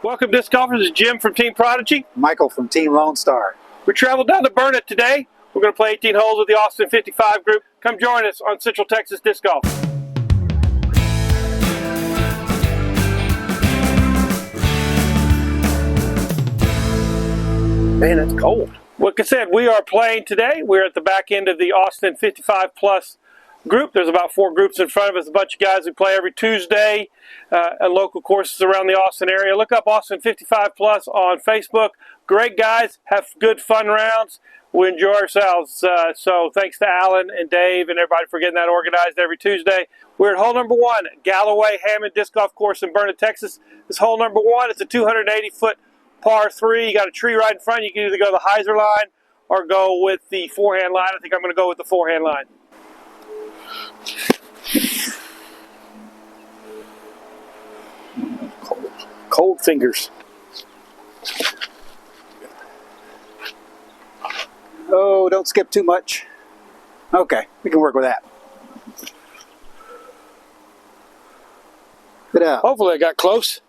Welcome, disc golfers. This is Jim from Team Prodigy. Michael from Team Lone Star. We traveled down to Burnett today. We're going to play 18 holes with the Austin 55 group. Come join us on Central Texas Disc Golf. Man, it's cold. Like I said, we are playing today. We're at the back end of the Austin 55 plus group. There's about 4 groups in front of us, a bunch of guys who play every Tuesday at local courses around the Austin area. Look up Austin 55 plus on Facebook. Great guys, have good fun rounds. We enjoy ourselves. So thanks to Alan and Dave and everybody for getting that organized every Tuesday. We're at hole number 1, Galloway-Hammond Disc Golf Course in Burnett, Texas. This hole number 1, it's a 280-foot par 3. You got a tree right in front. You can either go the hyzer line or go with the forehand line. I think I'm going to go with the forehand line. Cold fingers. Oh, don't skip too much. Okay, we can work with that. Good out. Hopefully I got close.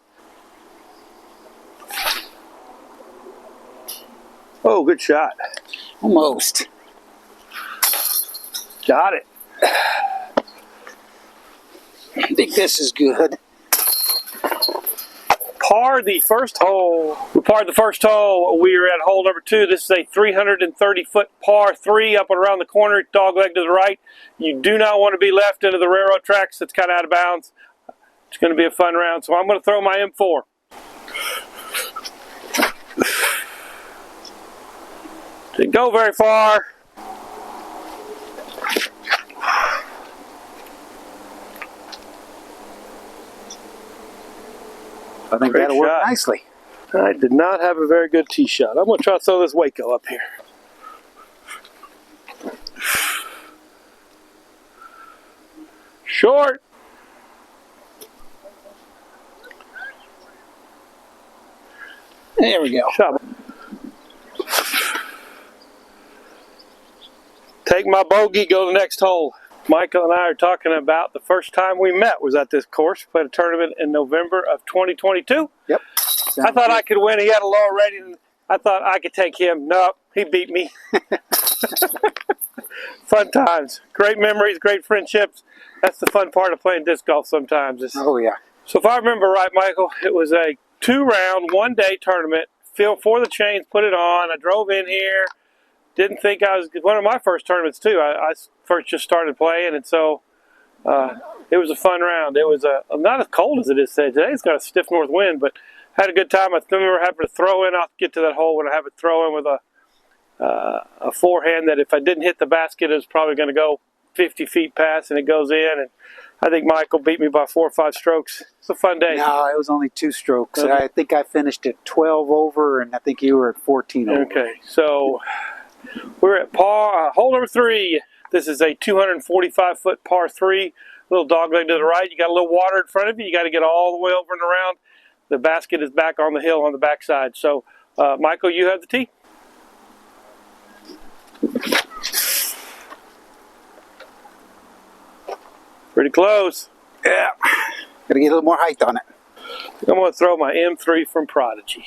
Oh, good shot. Almost. Got it. I think this is good. Par the first hole. We parred the first hole. We are at hole number 2. This is a 330-foot par 3 up and around the corner, dog leg to the right. You do not want to be left into the railroad tracks. It's kind of out of bounds. It's going to be a fun round, so I'm going to throw my M4. Didn't go very far. I think Great that'll work shot. nicely. I did not have a very good tee shot. I'm going to try to throw this Waco up here. Short. There we go. Shot. Take my bogey, go to the next hole. Michael and I are talking about the first time we met was at this course. We played a tournament in November of 2022. Yep. I thought I could win. He had a lower rating. I thought I could take him. No, he beat me. Fun times. Great memories, great friendships. That's the fun part of playing disc golf sometimes. Oh, yeah. So if I remember right, Michael, it was a 2-round, 1-day tournament. Feel for the chains, put it on. I drove in here. Didn't think I was one of my first tournaments too. I first just started playing, and so it was a fun round. It was not as cold as it is today. Today it's got a stiff north wind, but had a good time. I remember having to throw in. I'll get to that hole when I have to throw in with a forehand that if I didn't hit the basket, it was probably going to go 50 feet past, and it goes in. And I think Michael beat me by 4 or 5 strokes. It's a fun day. No, it was only 2 strokes. Okay. I think I finished at 12 over, and I think you were at 14 over. Okay, so we're at hole number 3. This is a 245-foot par 3. Little dog leg to the right. You got a little water in front of you. You got to get all the way over and around. The basket is back on the hill on the backside. So, Michael, you have the tee. Pretty close. Yeah. Got to get a little more height on it. I'm going to throw my M3 from Prodigy.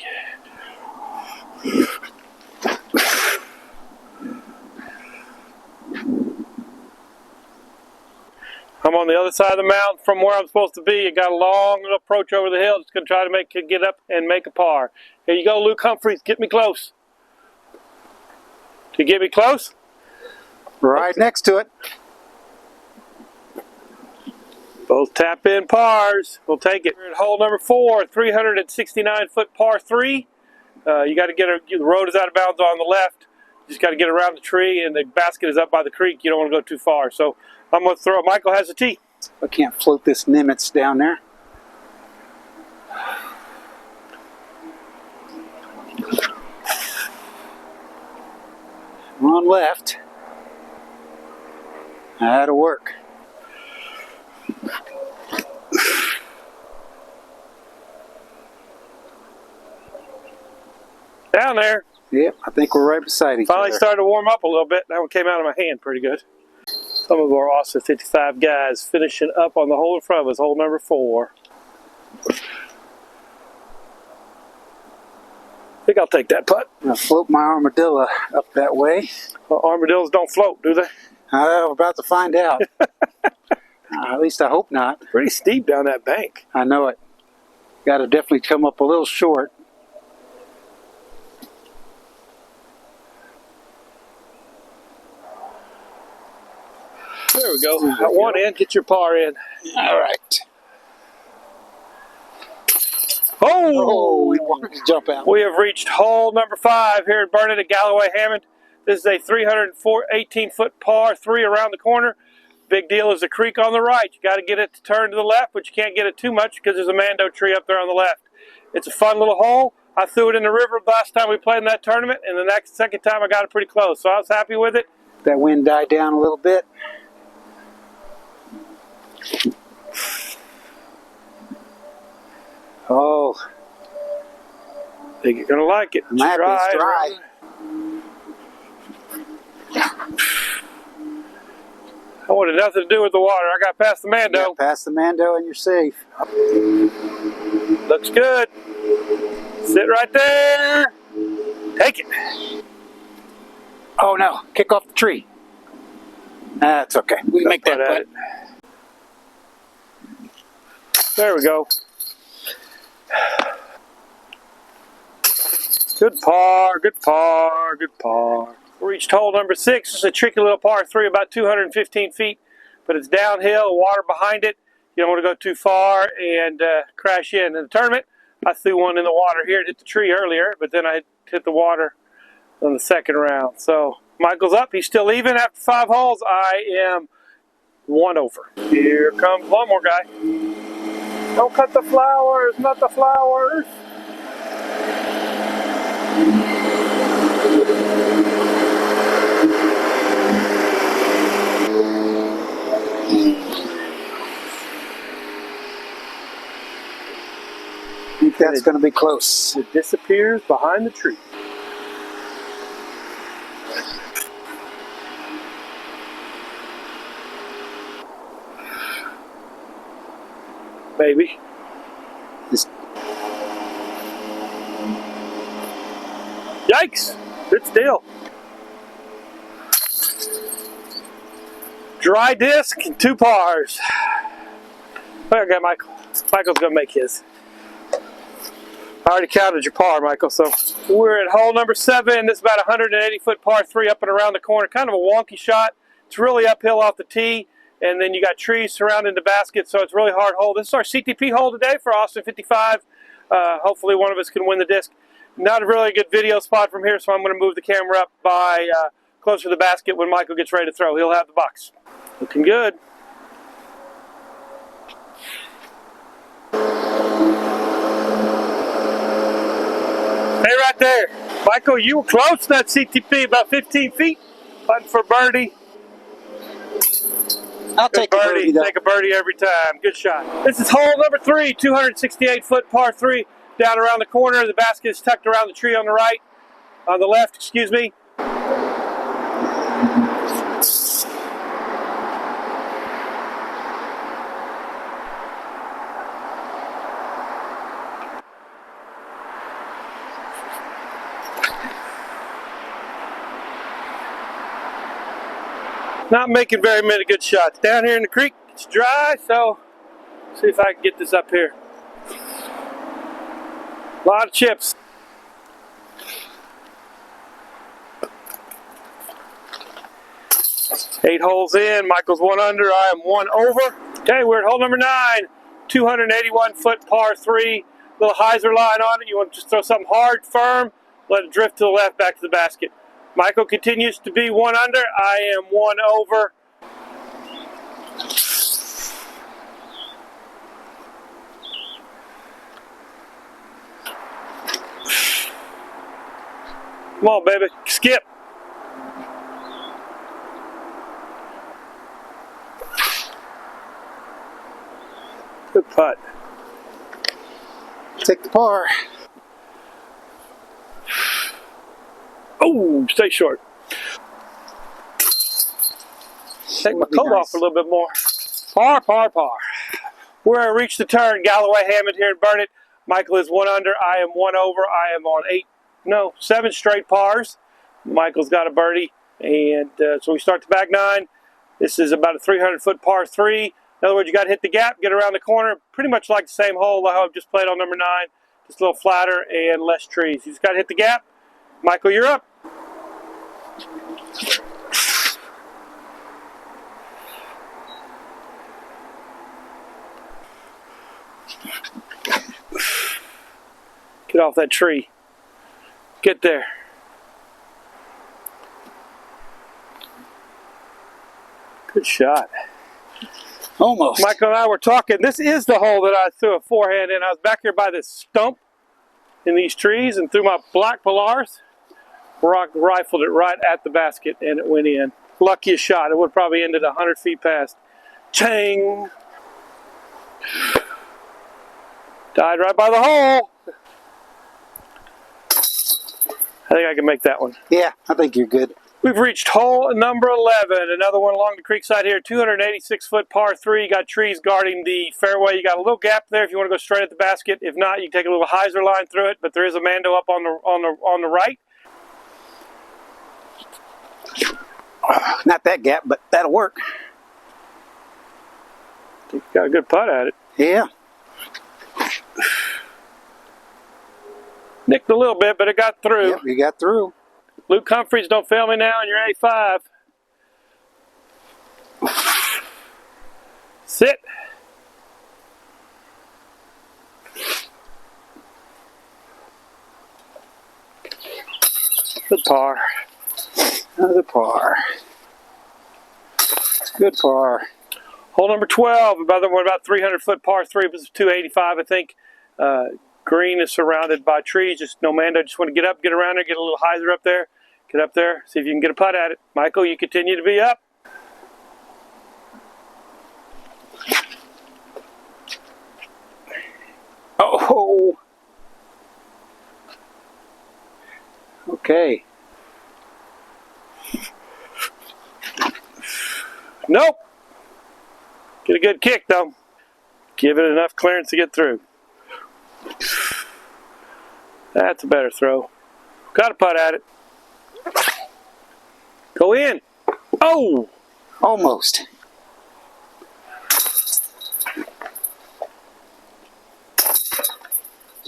I'm on the other side of the mountain from where I'm supposed to be. I got a long approach over the hill. Just going to try to get up and make a par. Here you go, Luke Humphreys. Get me close. Can you get me close? Right next to it. Both tap in pars. We'll take it. We're at hole number 4, 369-foot par 3. You got to the road is out of bounds on the left. You just got to get around the tree, and the basket is up by the creek. You don't want to go too far. So I'm going to throw. Michael has the tee. I can't float this Nimitz down there. On left. That'll work. Down there. Yep, I think we're right beside each Finally other. started to warm up a little bit. That one came out of my hand pretty good. Some of our Austin 55 guys finishing up on the hole in front of us, hole number 4. think I'll take that putt. I'll float my armadillo up that way. Well, armadillos don't float, do they? We're about to find out. At least I hope not. Pretty steep down that bank. I know it. Got to definitely come up a little short. There we go. Got one in. Get your par in. All right. Oh! We wanted to jump out. We have reached hole number 5 here at Burnett at Galloway-Hammond. This is a 318-foot par 3 around the corner. Big deal is the creek on the right. You got to get it to turn to the left, but you can't get it too much because there's a mando tree up there on the left. It's a fun little hole. I threw it in the river last time we played in that tournament, and the second time I got it pretty close, so I was happy with it. That wind died down a little bit. Oh, I think you're going to like it. I'm happy it's dry. I wanted nothing to do with the water. I got past the mando. Yeah, past the mando and you're safe. Looks good. Sit right there. Take it. Oh no, kick off the tree. That's okay. We can make that putt. There we go. Good par, good par, good par. We reached hole number 6. It's a tricky little par 3, about 215 feet, but it's downhill, water behind it. You don't want to go too far and crash in. In the tournament, I threw one in the water here. It hit the tree earlier, but then I hit the water on the second round. So Michael's up. He's still even after 5 holes. I am 1 over. Here comes one more guy. Don't cut the flowers, not the flowers. I think that's going to be close. It disappears behind the tree. Maybe. Yikes! Good still. Dry disc and 2 pars. Okay, Michael. Michael's gonna make his. I already counted your par, Michael. So we're at hole number 7. This is about a 180-foot par 3 up and around the corner. Kind of a wonky shot. It's really uphill off the tee, and then you got trees surrounding the basket, so it's a really hard hole. This is our CTP hole today for Austin 55. Hopefully one of us can win the disc. Not a really good video spot from here, so I'm going to move the camera up by closer to the basket when Michael gets ready to throw. He'll have the box. Looking good. Hey, right there. Michael, you were close to that CTP, about 15 feet. Putting for birdie. I'll take a birdie. Take a birdie every time. Good shot. This is hole number 3, 268-foot par 3. Down around the corner. The basket is tucked around the tree on the right. On the left, excuse me. Not making very many good shots. Down here in the creek, it's dry, so see if I can get this up here. A lot of chips. Eight holes in. Michael's 1 under. I am 1 over. Okay, we're at hole number 9. 281-foot par 3. Little hyzer line on it. You want to just throw something hard, firm, let it drift to the left, back to the basket. Michael continues to be 1 under. I am 1 over. Come on, baby. Skip. Good putt. Take the par. Oh, stay short. Take my coat off a little bit more. Par, par, par. We're reached the turn. Galloway-Hammond here in Burnett. Michael is 1 under. I am 1 over. I am on 8 no, 7 straight pars. Michael's got a birdie, and so we start the back 9. This is about a 300-foot par 3. In other words, you got to hit the gap, get around the corner, pretty much like the same hole I just played on number 9, just a little flatter and less trees. You just got to hit the gap. Michael, you're up. Get off that tree. Get there. Good shot. Almost. Michael and I were talking. This is the hole that I threw a forehand in. I was back here by this stump in these trees and threw my black Polars. Rifled it right at the basket and it went in. Luckiest shot. It would have probably ended 100 feet past. Chang! Died right by the hole. I think I can make that one. Yeah, I think you're good. We've reached hole number 11. Another one along the creek side here. 286-foot par 3. You got trees guarding the fairway. You got a little gap there if you want to go straight at the basket. If not, you can take a little hyzer line through it. But there is a Mando up on the right. Not that gap, but that'll work. I think you got a good putt at it. Yeah. Nicked a little bit, but it got through. Yep, you got through. Luke Humphreys, don't fail me now, and you're A5. Sit. Good par. Another par. Good par. Hole number 12, another one about 300-foot par 3. It was 285, I think. Green is surrounded by trees. Just no Mando. Just want to get up, get around there, get a little hyzer up there. Get up there, see if you can get a putt at it. Michael, you continue to be up. Oh. Okay. Nope. Get a good kick, though. Give it enough clearance to get through. That's a better throw. Got a putt at it. Go in. Oh! Almost.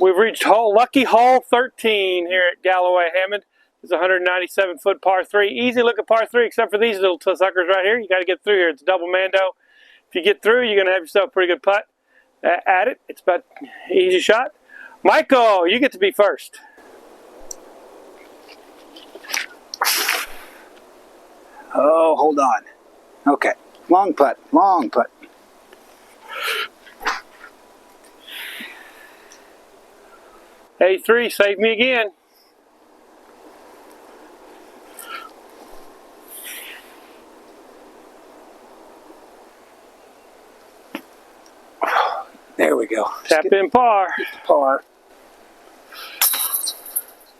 We've reached lucky hole 13 here at Galloway-Hammond. It's a 197-foot par 3. Easy looking par 3, except for these little suckers right here. You got to get through here. It's double Mando. If you get through, you're going to have yourself a pretty good putt at it. It's about easy shot. Michael, you get to be first. Oh, hold on. Okay. Long putt. Long putt. A3, save me again. There we go. Tap in par. Get the par.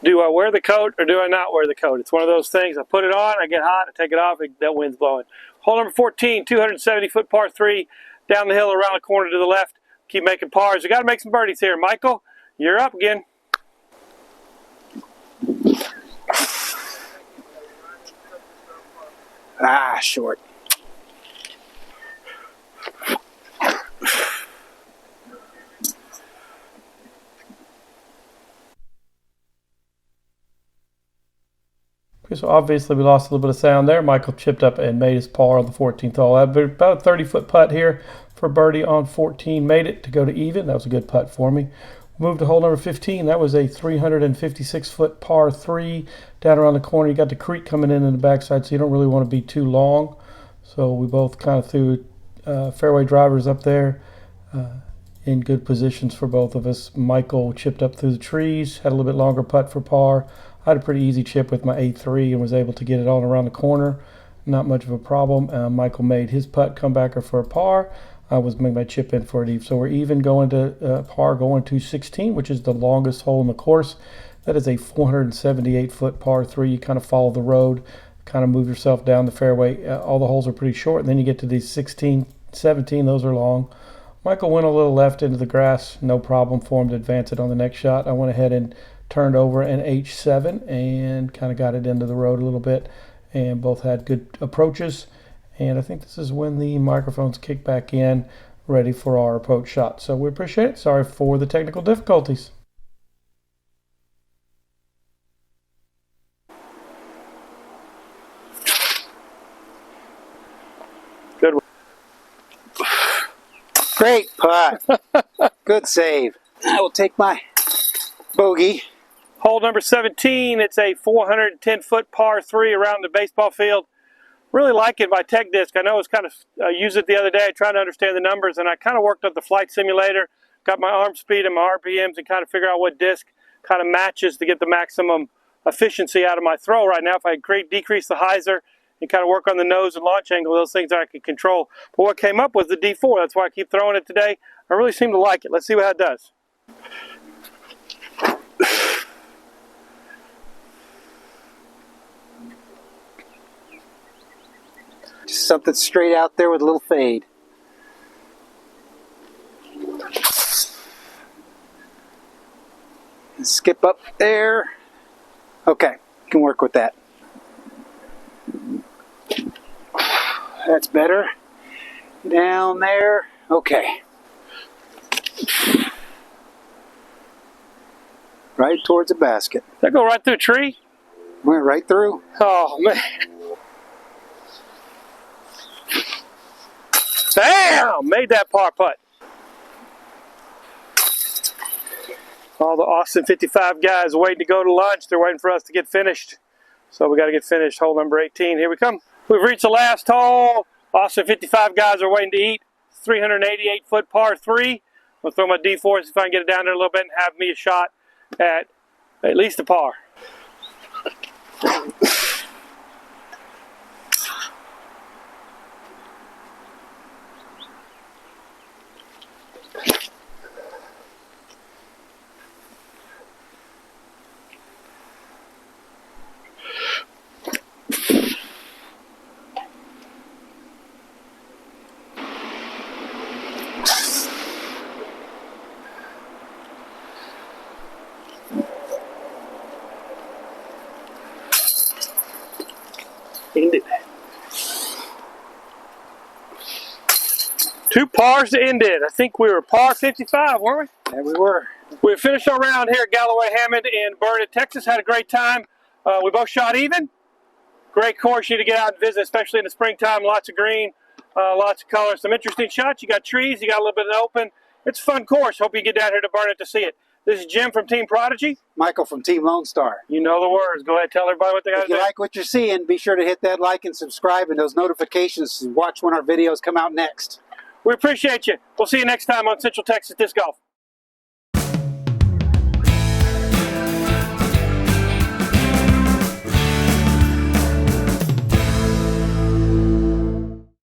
Do I wear the coat or do I not wear the coat? It's one of those things. I put it on, I get hot, I take it off, that wind's blowing. Hole number 14, 270-foot par 3, down the hill, around the corner to the left. Keep making pars. You got to make some birdies here. Michael, you're up again. Ah, short. Okay, so obviously we lost a little bit of sound there. Michael chipped up and made his par on the 14th hole. About a 30-foot putt here for birdie on 14. Made it to go to even. That was a good putt for me. Moved to hole number 15. That was a 356-foot par 3 down around the corner. You got the creek coming in the backside, so you don't really want to be too long. So we both kind of threw fairway drivers up there in good positions for both of us. Michael chipped up through the trees, had a little bit longer putt for par. I had a pretty easy chip with my A3 and was able to get it all around the corner. Not much of a problem. Michael made his putt comebacker for a par. I was making my chip in for it. So we're even going to par, going to 16, which is the longest hole in the course. That is a 478-foot par 3. You kind of follow the road, kind of move yourself down the fairway. All the holes are pretty short. And then you get to these 16, 17. Those are long. Michael went a little left into the grass. No problem for him to advance it on the next shot. I went ahead and turned over an H7 and kind of got it into the road a little bit, and both had good approaches. And I think this is when the microphones kick back in, ready for our approach shot. So we appreciate it. Sorry for the technical difficulties. Good. Great putt. Good save. I will take my bogey. Hole number 17. It's a 410-foot par 3 around the baseball field. Really liking my tech disc. I know I was kind of used it the other day, trying to understand the numbers, and I kind of worked up the flight simulator, got my arm speed and my RPMs, and kind of figure out what disc kind of matches to get the maximum efficiency out of my throw right now. If I decrease the hyzer and kind of work on the nose and launch angle, those things that I could control. But what came up was the D4. That's why I keep throwing it today. I really seem to like it. Let's see how it does. Just something straight out there with a little fade. And skip up there. Okay, can work with that. That's better. Down there. Okay. Right towards the basket. Did that go right through a tree? Went right through. Oh, man. Bam! Made that par putt. All the Austin 55 guys waiting to go to lunch. They're waiting for us to get finished. So we got to get finished. Hole number 18. Here we come. We've reached the last hole. Austin 55 guys are waiting to eat. 388-foot par 3. I'll throw my D4 see if I can get it down there a little bit and have me a shot at least a par. End it. 2 pars to end it. I think we were par 55, weren't we? There we were. We finished our round here at Galloway-Hammond in Burnet, Texas. Had a great time. We both shot even. Great course. You to get out and visit, especially in the springtime. Lots of green, lots of color. Some interesting shots. You got trees. You got a little bit of open. It's a fun course. Hope you get down here to Burnet to see it. This is Jim from Team Prodigy. Michael from Team Lone Star. You know the words. Go ahead, tell everybody what they got to If do. you like what you're seeing, be sure to hit that like and subscribe and those notifications to watch when our videos come out next. We appreciate you. We'll see you next time on Central Texas Disc Golf.